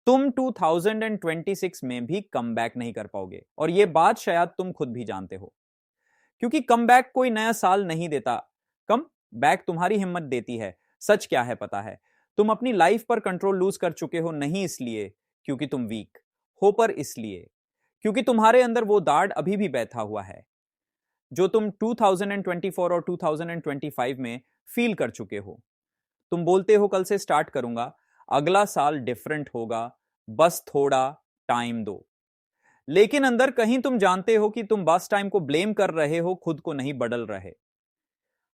तुम 2026 में भी कमबैक नहीं कर पाओगे, और यह बात शायद तुम खुद भी जानते हो। क्योंकि कमबैक कोई नया साल नहीं देता, कमबैक तुम्हारी हिम्मत देती है। सच क्या है पता है? तुम अपनी लाइफ पर कंट्रोल लूज कर चुके हो, नहीं इसलिए क्योंकि तुम वीक हो, पर इसलिए क्योंकि तुम्हारे अंदर वो दाढ़ अभी भी बैठा हुआ है जो तुम 2024 और 2025 में फील कर चुके हो। तुम बोलते हो कल से स्टार्ट करूंगा, अगला साल डिफरेंट होगा, बस थोड़ा टाइम दो। लेकिन अंदर कहीं तुम जानते हो कि तुम बस टाइम को ब्लेम कर रहे हो, खुद को नहीं बदल रहे।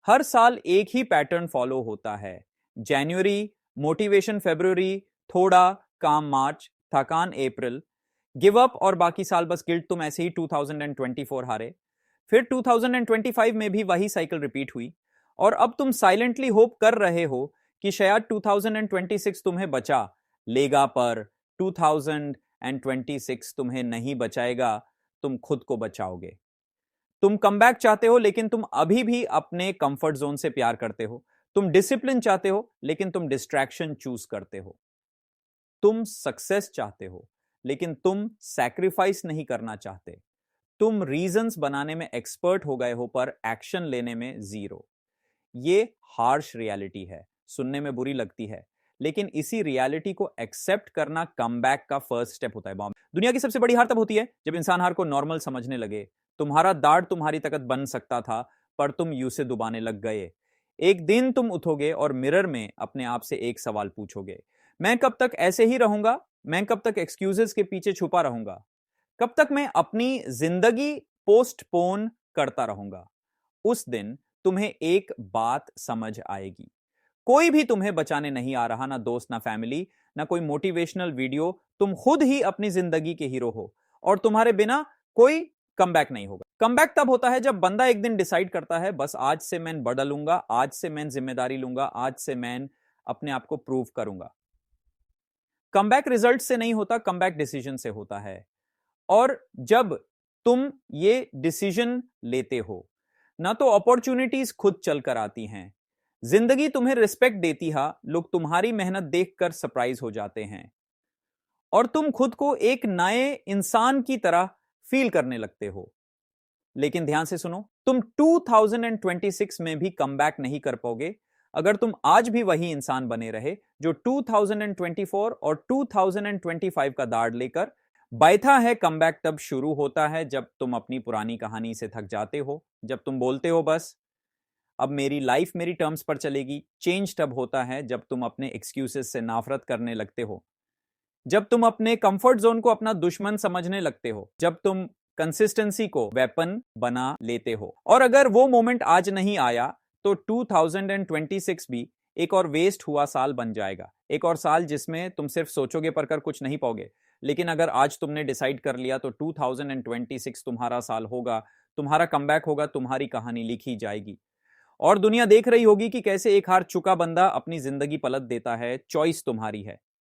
हर साल एक ही पैटर्न फॉलो होता है। जनवरी मोटिवेशन, फरवरी थोड़ा काम, मार्च थकान, अप्रैल गिव अप, और बाकी साल बस गिल्ट। तुम ऐसे ही 2024 हारे, फिर 2025 में भी वही साइकिल रिपीट हुई, और अब तुम साइलेंटली होप कर रहे हो कि शायद 2026 तुम्हें बचा लेगा, पर 2026 तुम्हें नहीं बचाएगा, तुम खुद को बचाओगे। तुम कमबैक चाहते हो, लेकिन तुम अभी भी अपने कंफर्ट जोन से प्यार करते हो। तुम डिसिप्लिन चाहते हो, लेकिन तुम डिस्ट्रैक्शन चूज करते हो। तुम सक्सेस चाहते हो, लेकिन तुम सैक्रिफाइस नहीं करना चाहते। तुम रीजंस बनाने में एक्सपर्ट हो गए हो, पर एक्शन लेने में जीरो। ये हार्श रियलिटी है, सुनने में बुरी लगती है, लेकिन इसी रियलिटी को एक्सेप्ट करना कमबैक का फर्स्ट स्टेप होता है। दुनिया की सबसे बड़ी हार तब होती है जब इंसान हार को नॉर्मल समझने लगे। तुम्हारा दाढ़ तुम्हारी ताकत बन सकता था, पर तुम यू से दुबाने लग गए। एक दिन तुम उठोगे और मिरर में अपने आप से एक सवाल पूछोगे, मैं कब तक ऐसे ही रहूंगा? मैं कब तक एक्सक्यूजेस के पीछे छुपा रहूंगा? कब तक मैं अपनी जिंदगी पोस्टपोन करता रहूंगा? उस दिन तुम्हें एक बात समझ आएगी, कोई भी तुम्हें बचाने नहीं आ रहा, ना दोस्त, ना फैमिली, ना कोई मोटिवेशनल वीडियो। तुम खुद ही अपनी जिंदगी के हीरो हो, और तुम्हारे बिना कोई कमबैक नहीं होगा। कमबैक तब होता है जब बंदा एक दिन डिसाइड करता है, बस आज से मैं बदलूंगा, आज से मैं जिम्मेदारी लूंगा, आज से मैं अपने आप को प्रूव करूंगा। कमबैक रिजल्ट से नहीं होता, कमबैक डिसीजन से होता है। और जब तुम ये डिसीजन लेते हो, ना तो अपॉर्चुनिटीज खुद चलकर आती हैं, जिंदगी तुम्हें रिस्पेक्ट देती है, लोग तुम्हारी मेहनत देखकर सरप्राइज हो जाते हैं, और तुम खुद को एक नए इंसान की तरह फील करने लगते हो। लेकिन ध्यान से सुनो, तुम 2026 में भी कमबैक नहीं कर पाओगे अगर तुम आज भी वही इंसान बने रहे जो 2024 और 2025 का दाढ़ लेकर बैठा है। कमबैक तब शुरू होता है जब तुम अपनी पुरानी कहानी से थक जाते हो, जब तुम बोलते हो बस अब मेरी लाइफ मेरी टर्म्स पर चलेगी। चेंज तब होता है जब तुम अपने एक्सक्यूजेस से नफरत करने लगते हो, जब तुम अपने कंफर्ट जोन को अपना दुश्मन समझने लगते हो, जब तुम कंसिस्टेंसी को वेपन बना लेते हो। और अगर वो मोमेंट आज नहीं आया तो 2026 भी एक और वेस्ट हुआ साल बन जाएगा, एक और साल जिसमें तुम सिर्फ सोचोगे पर कर कुछ नहीं पाओगे। लेकिन अगर आज तुमने डिसाइड कर लिया तो 2026 तुम्हारा साल होगा, तुम्हारा कमबैक होगा, तुम्हारी कहानी लिखी जाएगी, और दुनिया देख रही होगी कि कैसे एक हार चुका बंदा अपनी जिंदगी पलट देता है। चॉइस तुम्हारी है।